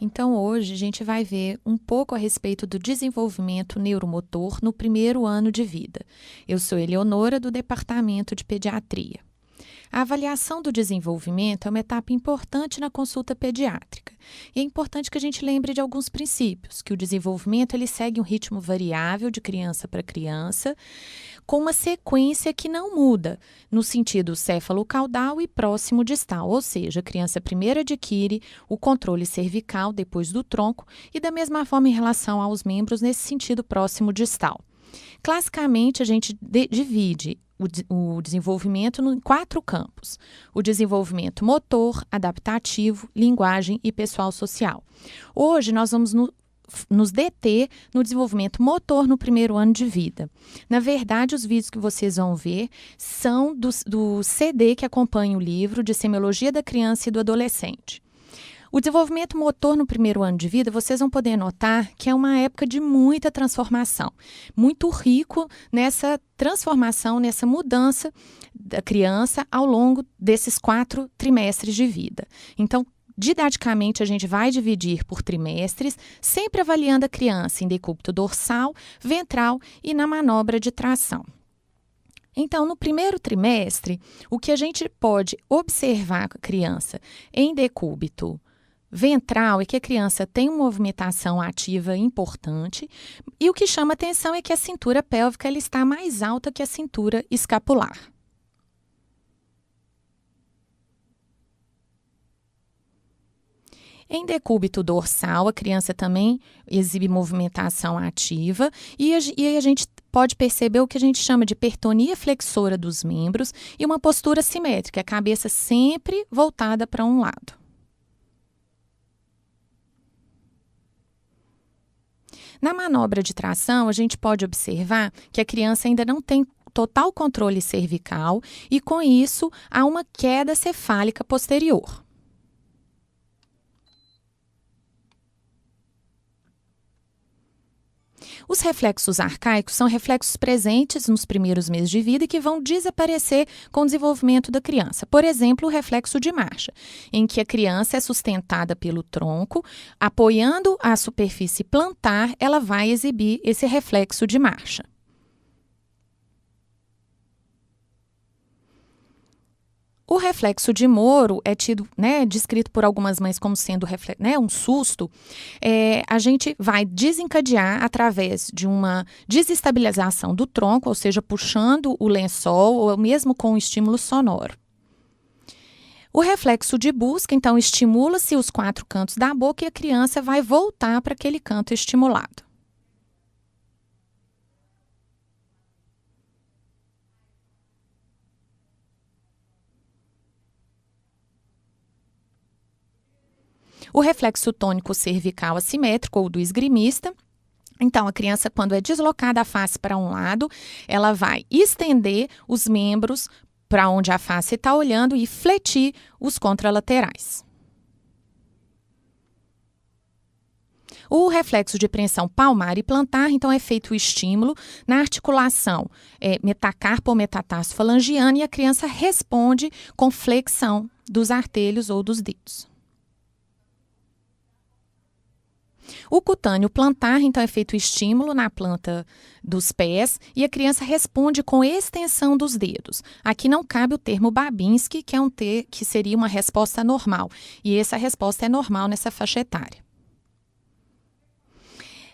Então, hoje a gente vai ver um pouco a respeito do desenvolvimento neuromotor no primeiro ano de vida. Eu sou Eleonora, do Departamento de Pediatria. A avaliação do desenvolvimento é uma etapa importante na consulta pediátrica. E é importante que a gente lembre de alguns princípios, que o desenvolvimento ele segue um ritmo variável de criança para criança, com uma sequência que não muda, no sentido céfalo-caudal e próximo distal, ou seja, a criança primeiro adquire o controle cervical depois do tronco e da mesma forma em relação aos membros nesse sentido próximo distal. Classicamente, a gente divide o desenvolvimento em 4 campos: o desenvolvimento motor, adaptativo, linguagem e pessoal social. Hoje nós vamos nos deter no desenvolvimento motor no primeiro ano de vida. Na verdade, os vídeos que vocês vão ver são do CD que acompanha o livro de Semiologia da Criança e do Adolescente. O desenvolvimento motor no primeiro ano de vida, vocês vão poder notar que é uma época de muita transformação, muito rico nessa transformação, nessa mudança da criança ao longo desses 4 trimestres de vida. Então, didaticamente, a gente vai dividir por trimestres, sempre avaliando a criança em decúbito dorsal, ventral e na manobra de tração. Então, no primeiro trimestre, o que a gente pode observar com a criança em decúbito ventral é que a criança tem uma movimentação ativa importante e o que chama atenção é que a cintura pélvica ela está mais alta que a cintura escapular. Em decúbito dorsal, a criança também exibe movimentação ativa e a gente pode perceber o que a gente chama de hipertonia flexora dos membros e uma postura simétrica, a cabeça sempre voltada para um lado. Na manobra de tração, a gente pode observar que a criança ainda não tem total controle cervical e, com isso, há uma queda cefálica posterior. Os reflexos arcaicos são reflexos presentes nos primeiros meses de vida e que vão desaparecer com o desenvolvimento da criança. Por exemplo, o reflexo de marcha, em que a criança é sustentada pelo tronco, apoiando a superfície plantar, ela vai exibir esse reflexo de marcha. O reflexo de Moro é tido, descrito por algumas mães como sendo um susto. A gente vai desencadear através de uma desestabilização do tronco, ou seja, puxando o lençol ou mesmo com um estímulo sonoro. O reflexo de busca, então, estimula-se os 4 cantos da boca e a criança vai voltar para aquele canto estimulado. O reflexo tônico cervical assimétrico ou do esgrimista. Então, a criança, quando é deslocada a face para um lado, ela vai estender os membros para onde a face está olhando e fletir os contralaterais. O reflexo de preensão palmar e plantar, então, é feito o estímulo na articulação metacarpo ou metatarso falangiano e a criança responde com flexão dos artelhos ou dos dedos. O cutâneo plantar, então, é feito o estímulo na planta dos pés e a criança responde com extensão dos dedos. Aqui não cabe o termo Babinski, que seria uma resposta normal, e essa resposta é normal nessa faixa etária.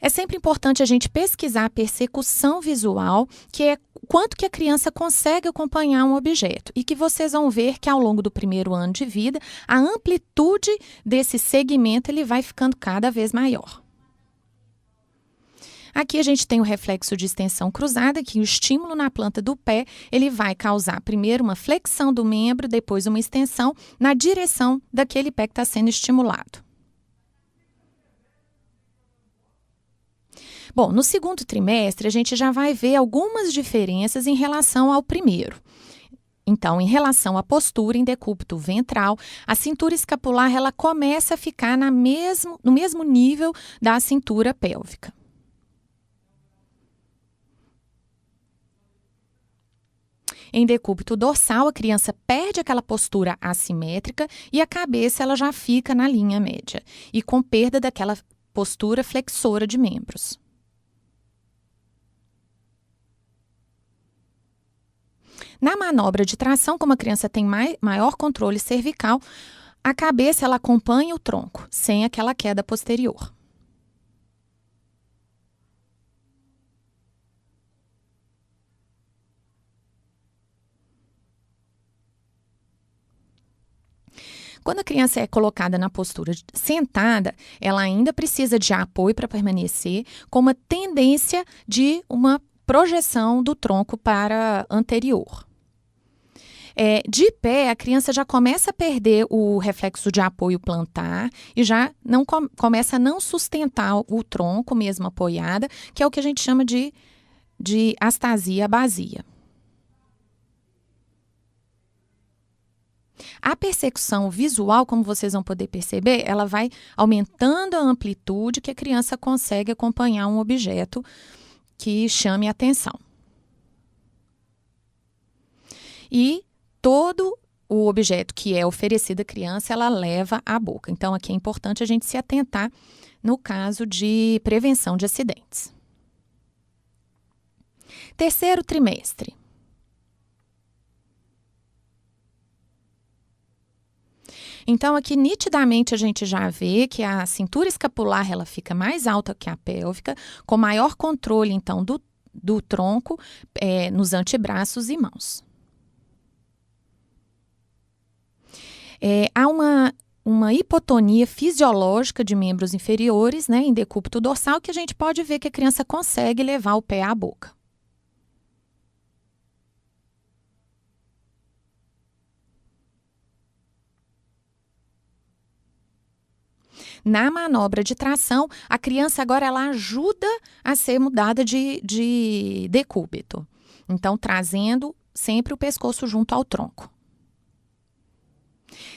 É sempre importante a gente pesquisar a persecução visual, que é quanto que a criança consegue acompanhar um objeto. E que vocês vão ver que ao longo do primeiro ano de vida, a amplitude desse segmento ele vai ficando cada vez maior. Aqui a gente tem o reflexo de extensão cruzada, que o estímulo na planta do pé, ele vai causar primeiro uma flexão do membro, depois uma extensão na direção daquele pé que está sendo estimulado. Bom, no segundo trimestre, a gente já vai ver algumas diferenças em relação ao primeiro. Então, em relação à postura em decúbito ventral, a cintura escapular ela começa a ficar no mesmo nível da cintura pélvica. Em decúbito dorsal, a criança perde aquela postura assimétrica e a cabeça ela já fica na linha média, e com perda daquela postura flexora de membros. Na manobra de tração, como a criança tem maior controle cervical, a cabeça ela acompanha o tronco, sem aquela queda posterior. Quando a criança é colocada na postura sentada, ela ainda precisa de apoio para permanecer, com uma tendência de uma projeção do tronco para anterior. De pé, a criança já começa a perder o reflexo de apoio plantar e já não começa a não sustentar o tronco mesmo apoiada, que é o que a gente chama de astasia abasia. A persecução visual, como vocês vão poder perceber, ela vai aumentando a amplitude que a criança consegue acompanhar um objeto que chame a atenção. E todo o objeto que é oferecido à criança, ela leva à boca. Então, aqui é importante a gente se atentar no caso de prevenção de acidentes. Terceiro trimestre. Então, aqui nitidamente a gente já vê que a cintura escapular ela fica mais alta que a pélvica, com maior controle, então, do tronco nos antebraços e mãos. Há uma hipotonia fisiológica de membros inferiores, né, em decúbito dorsal, que a gente pode ver que a criança consegue levar o pé à boca. Na manobra de tração, a criança agora ela ajuda a ser mudada de decúbito. Então, trazendo sempre o pescoço junto ao tronco.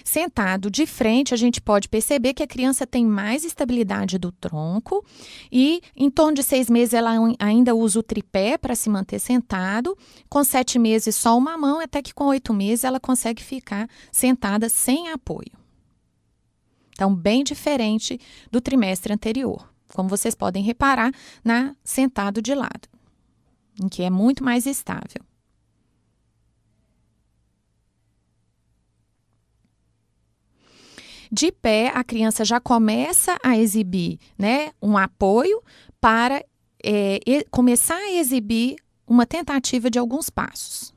Sentado de frente, a gente pode perceber que a criança tem mais estabilidade do tronco e em torno de 6 meses ela ainda usa o tripé para se manter sentado. Com 7 meses só uma mão, até que com 8 meses ela consegue ficar sentada sem apoio. Então, bem diferente do trimestre anterior, como vocês podem reparar na sentado de lado, em que é muito mais estável. De pé, a criança já começa a exibir, né, um apoio para começar a exibir uma tentativa de alguns passos.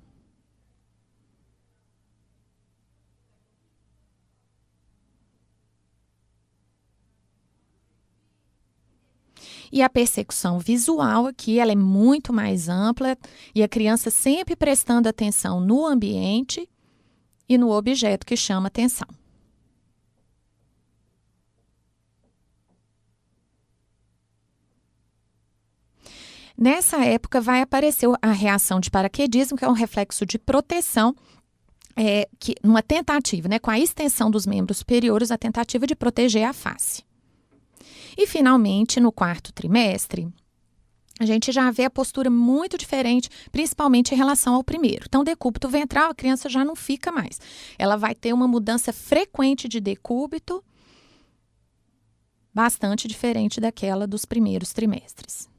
E a persecução visual aqui, ela é muito mais ampla e a criança sempre prestando atenção no ambiente e no objeto que chama atenção. Nessa época vai aparecer a reação de paraquedismo, que é um reflexo de proteção, numa tentativa, né, com a extensão dos membros superiores, a tentativa de proteger a face. E, finalmente, no quarto trimestre, a gente já vê a postura muito diferente, principalmente em relação ao primeiro. Então, decúbito ventral, a criança já não fica mais. Ela vai ter uma mudança frequente de decúbito, bastante diferente daquela dos primeiros trimestres.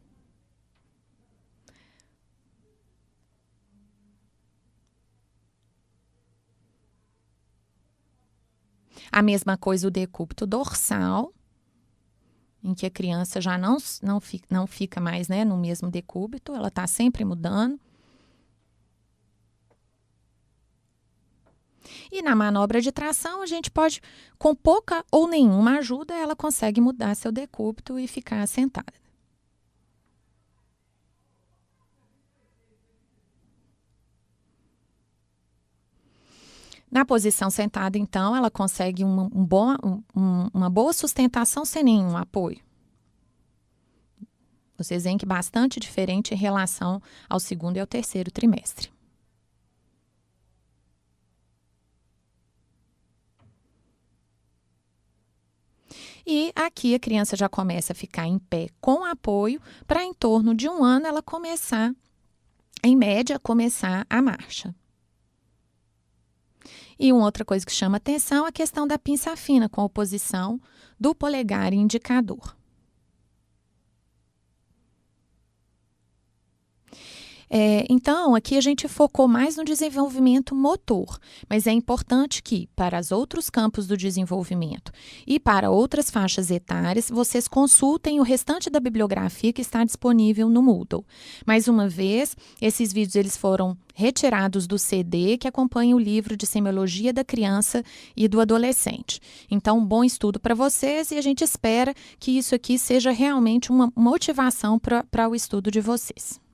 A mesma coisa o decúbito dorsal, em que a criança já não fica mais, né, no mesmo decúbito, ela está sempre mudando. E na manobra de tração, a gente pode, com pouca ou nenhuma ajuda, ela consegue mudar seu decúbito e ficar sentada. Na posição sentada, então, ela consegue uma boa sustentação sem nenhum apoio. Vocês veem que é bastante diferente em relação ao segundo e ao terceiro trimestre. E aqui a criança já começa a ficar em pé com apoio, para em torno de 1 ano ela começar, em média, começar a marcha. E uma outra coisa que chama atenção é a questão da pinça fina, com a oposição do polegar e indicador. Então, aqui a gente focou mais no desenvolvimento motor, mas é importante que, para os outros campos do desenvolvimento e para outras faixas etárias, vocês consultem o restante da bibliografia que está disponível no Moodle. Mais uma vez, esses vídeos eles foram retirados do CD que acompanha o livro de Semiologia da Criança e do Adolescente. Então, bom estudo para vocês e a gente espera que isso aqui seja realmente uma motivação para o estudo de vocês.